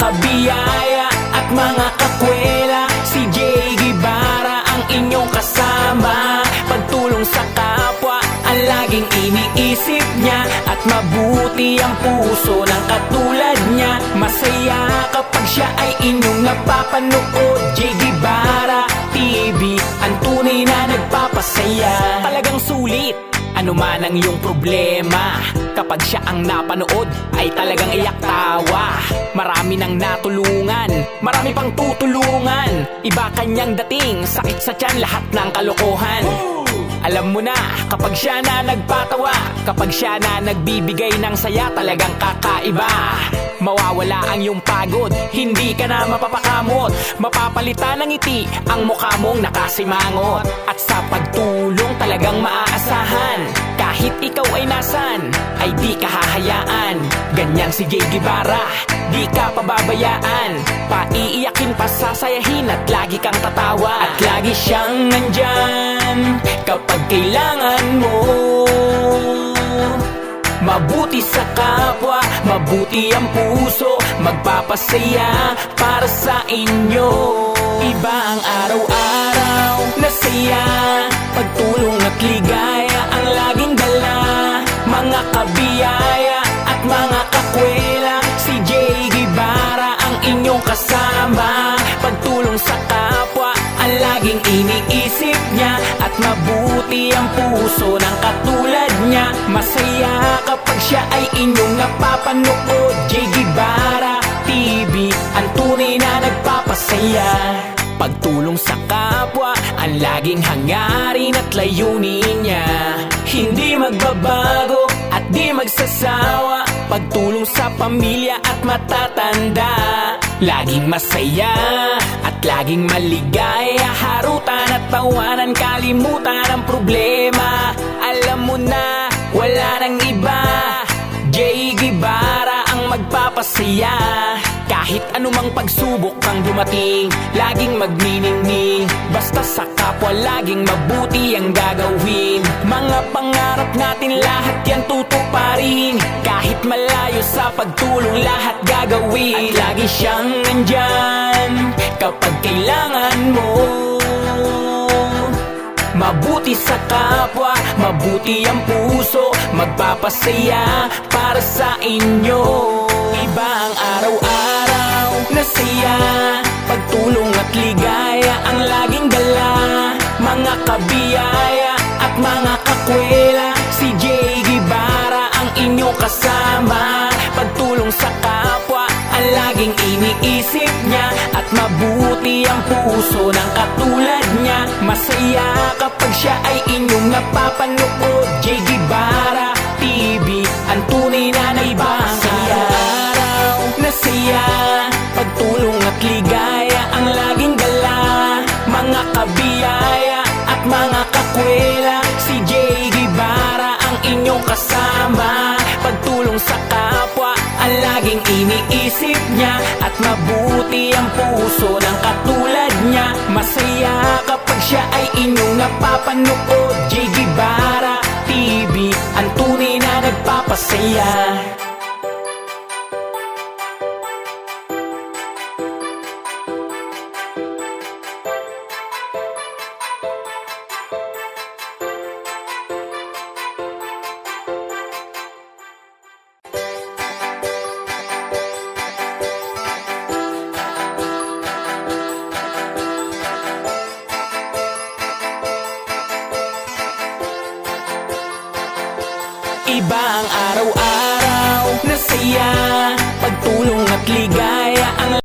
kabiyaya at mga kakwela, si Jay Guevara ang inyong kasama. Pagtulong sa kapwa ang laging iniisip niya, at mabuti ang puso ng katulad niya. Masaya kapag siya ay inyong napapanood. Jay Guevara TV, ang tunay na nagpapasaya. Talagang sulit ano man ang iyong problema, kapag siya ang napanood ay talagang iyak tawa. Marami nang natulungan, marami pang tutulungan. Iba kanyang dating, sakit sa tiyan, lahat ng kalokohan. Alam mo na, kapag siya na nagpatawa, kapag siya na nagbibigay ng saya, talagang kakaiba. Mawawala ang iyong pagod, hindi ka na mapapakamot. Mapapalitan ng ngiti ang mukha mong nakasimangot. At sa pagtulong talagang maaasahan, kahit ikaw ay nasan, ay di ka hahayaan. Ganyan si Jay Guevara, di ka pababayaan. Paiiyakin, pasasayahin at lagi kang tatawa. At lagi siyang nandyan kapag kailangan mo. Mabuti sa kapwa, mabuti ang puso, magpapasaya para sa inyo. Iba ang araw-araw na saya, pagtulong at ligaya ang laging dala. Mga kabiyaya at mga kakwela, si Jay Guevara ang inyong kasama. Pagtulong sa kapwa ang laging iniisip niya, at mabuti ang puso ng katulad niya. Masaya kapag siya ay inyong napapanood. Jay Guevara TV, ang tunay na nagpapasaya. Pagtulong sa kapwa ang laging hangarin at layunin niya. Hindi magbabago at di magsasawa. Pagtulong sa pamilya at matatanda, laging masaya at laging maligaya. Harutan at tawanan, kalimutan ang problema. Alam mo na, wala nang iba, Jay Guevara ang magpapasaya. Kahit anumang pagsubok kang dumating, laging magniningning. Basta sa kapwa laging mabuti ang gagawin. Mga pangarap natin lahat yan tutuparin. Kahit malayo sa pagtulong lahat gagawin. At lagi siyang nandyan kapag kailangan mo. Mabuti sa kapwa, mabuti ang puso, magpapasaya para sa inyo. Iba ang araw-araw na siya, pagtulong at ligaya ang laging dala. Mga kabiyaya at mga kakwela, si Jay Guevara ang inyong kasama. Pagtulong sa kapwa ang laging iniisip niya, at mabuti ang puso ng katulad niya. Masaya kapag siya ay inyong napapanood. Jay Guevara TV, ang tunay na nagpapasaya. Araw na siya, pagtulong at ligaya ang laging dala. Mga kabiyaya at mga kakwela, si Jay Guevara ang inyong kasama. Pagtulong sa kapwa ang laging iniisip niya, at mabuti ang puso ng katulad niya. Masaya kapag siya ay inyong napapanood. Jay Guevara TV, ang tunay na nagpapasaya. Iba ang araw-araw na saya, pagtulong at ligaya ang